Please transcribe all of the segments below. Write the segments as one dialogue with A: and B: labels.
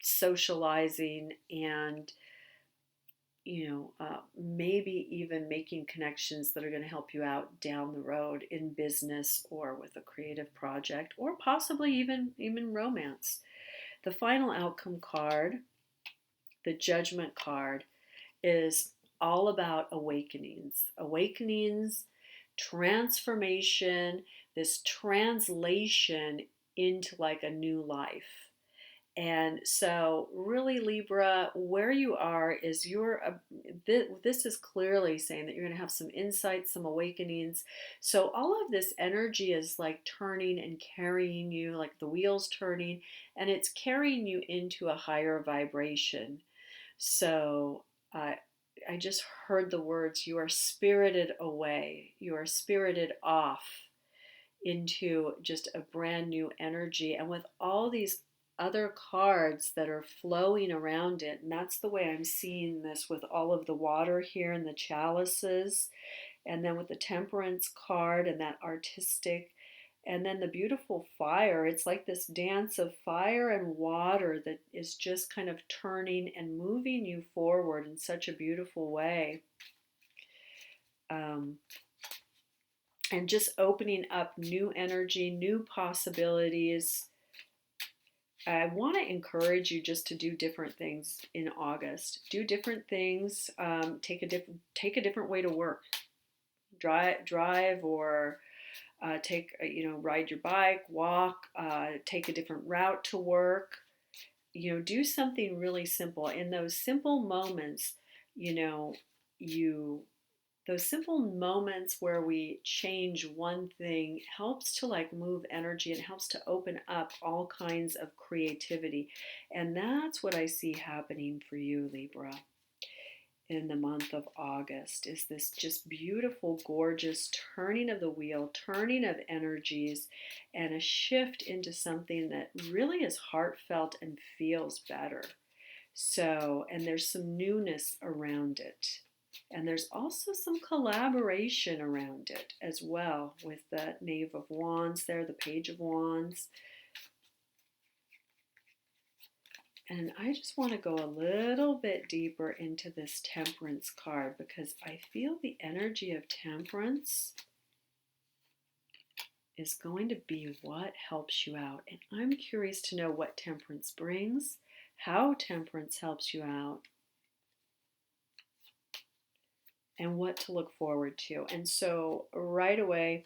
A: socializing and maybe even making connections that are going to help you out down the road in business or with a creative project or possibly even romance. The final outcome card, the judgment card, is all about awakenings, transformation, this translation into like a new life. And so, really, Libra, where you are is this is clearly saying that you're going to have some insights, some awakenings. So, all of this energy is like turning and carrying you, like the wheels turning, and it's carrying you into a higher vibration. So, I just heard the words, you are spirited away, you are spirited off into just a brand new energy. And with all these other cards that are flowing around it, and that's the way I'm seeing this with all of the water here and the chalices, and then with the temperance card and that artistic, and then the beautiful fire. It's like this dance of fire and water that is just kind of turning and moving you forward in such a beautiful way. Um, and just opening up new energy, new possibilities. I want to encourage you just to do different things in August. Do different things. Take a different way to work. Drive or ride your bike, walk, take a different route to work. Do something really simple. In those simple moments, you know, you those simple moments where we change one thing helps to like move energy and helps to open up all kinds of creativity. And that's what I see happening for you, Libra, in the month of August, is this just beautiful, gorgeous turning of the wheel, turning of energies, and a shift into something that really is heartfelt and feels better. So, and there's some newness around it. And there's also some collaboration around it as well, with the Knave of Wands there, the Page of Wands. And I just want to go a little bit deeper into this Temperance card because I feel the energy of Temperance is going to be what helps you out. And I'm curious to know what Temperance brings, how Temperance helps you out, and what to look forward to. And so right away,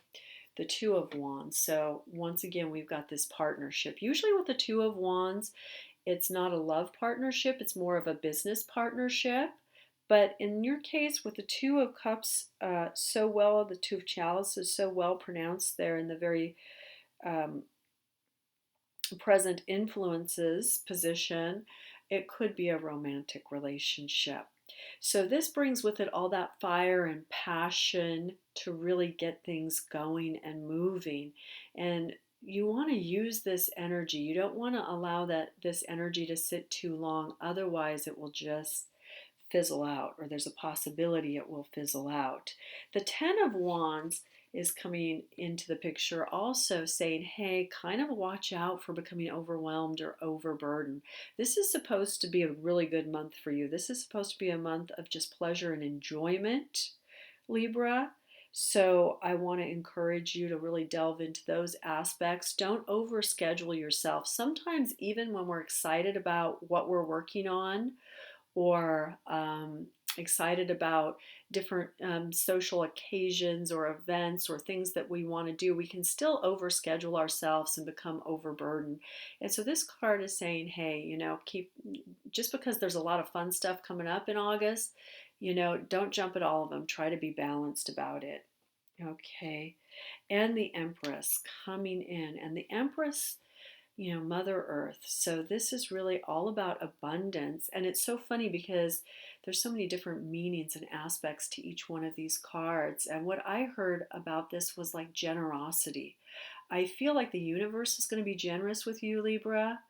A: the Two of Wands. So once again, we've got this partnership. Usually with the Two of Wands, it's not a love partnership, it's more of a business partnership. But in your case, with the Two of Cups the Two of Chalices so well pronounced there in the very um, present influences position, it could be a romantic relationship. So this brings with it all that fire and passion to really get things going and moving. And you want to use this energy. You don't want to allow this energy to sit too long. Otherwise, it will just fizzle out, or there's a possibility it will fizzle out. The Ten of Wands is coming into the picture also saying, hey, kind of watch out for becoming overwhelmed or overburdened. This is supposed to be a really good month for you. This is supposed to be a month of just pleasure and enjoyment, Libra. So I want to encourage you to really delve into those aspects. Don't overschedule yourself. Sometimes even when we're excited about what we're working on, or excited about different social occasions or events or things that we want to do, we can still overschedule ourselves and become overburdened. And so this card is saying, hey, just because there's a lot of fun stuff coming up in August, don't jump at all of them. Try to be balanced about it. Okay. And the Empress coming in. And the Empress, Mother Earth. So this is really all about abundance. And it's so funny because there's so many different meanings and aspects to each one of these cards. And what I heard about this was like generosity. I feel like the universe is going to be generous with you, Libra.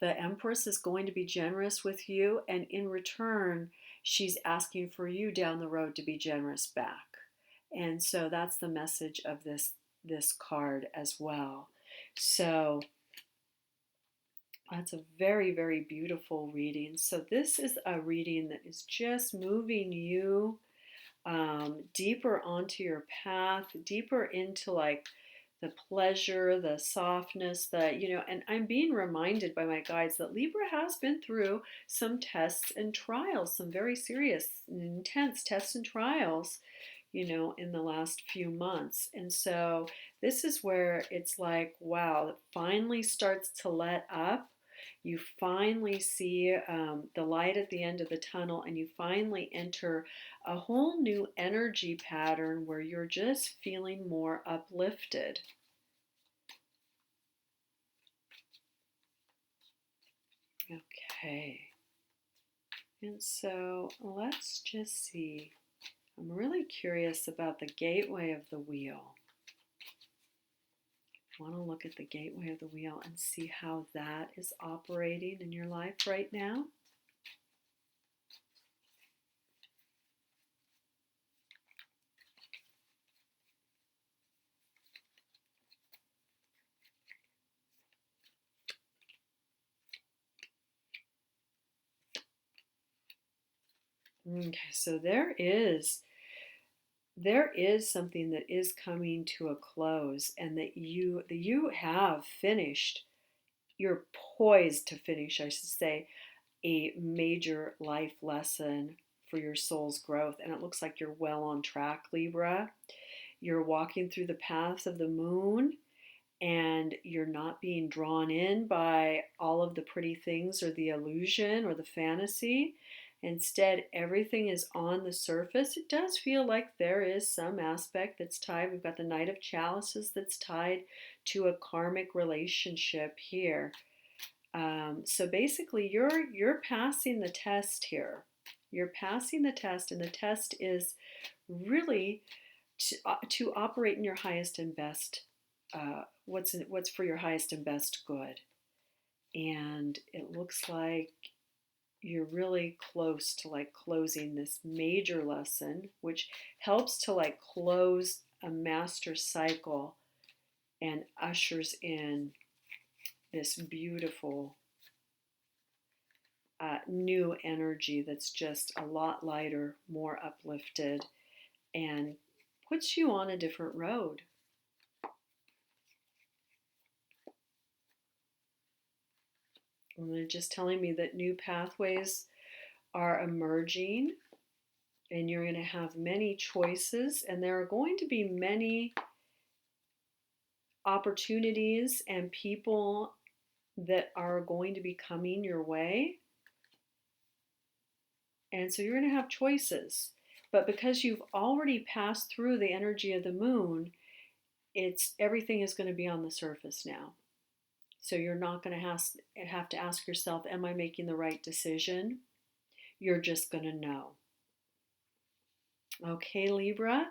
A: The Empress is going to be generous with you. And in return, she's asking for you down the road to be generous back. And so that's the message of this card as well. So That's a very, very beautiful reading. So, this is a reading that is just moving you deeper onto your path, deeper into like the pleasure, the softness, and I'm being reminded by my guides that Libra has been through some tests and trials, some very serious and intense tests and trials, in the last few months. And so this is where it's like, wow, it finally starts to let up. You finally see the light at the end of the tunnel, and you finally enter a whole new energy pattern where you're just feeling more uplifted. Okay. And so let's just see. I'm really curious about the gateway of the wheel. I want to look at the gateway of the wheel and see how that is operating in your life right now. Okay, so there is something that is coming to a close, and that you have finished. You're poised to finish, I should say, a major life lesson for your soul's growth, and it looks like you're well on track, Libra. You're walking through the paths of the moon, and you're not being drawn in by all of the pretty things or the illusion or the fantasy. Instead, everything is on the surface. It does feel like there is some aspect that's tied. We've got the Knight of Chalices that's tied to a karmic relationship here. So basically, you're passing the test here. You're passing the test, and the test is really to operate in your highest and best. What's for your highest and best good. And it looks like you're really close to like closing this major lesson, which helps to like close a master cycle and ushers in this beautiful new energy that's just a lot lighter, more uplifted, and puts you on a different road. And they're just telling me that new pathways are emerging, and you're going to have many choices, and there are going to be many opportunities and people that are going to be coming your way. And so you're going to have choices. But because you've already passed through the energy of the moon, it's everything is going to be on the surface now. So you're not going to have to ask yourself, am I making the right decision? You're just going to know. Okay, Libra,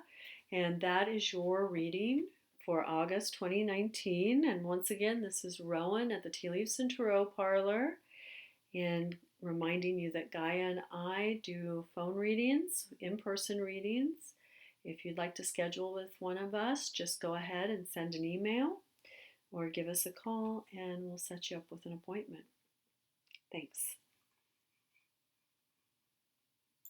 A: and that is your reading for August 2019. And once again, this is Rowan at the Tea Leaves and Tarot Parlor, and reminding you that Gaia and I do phone readings, in-person readings. If you'd like to schedule with one of us, just go ahead and send an email or give us a call, and we'll set you up with an appointment. Thanks.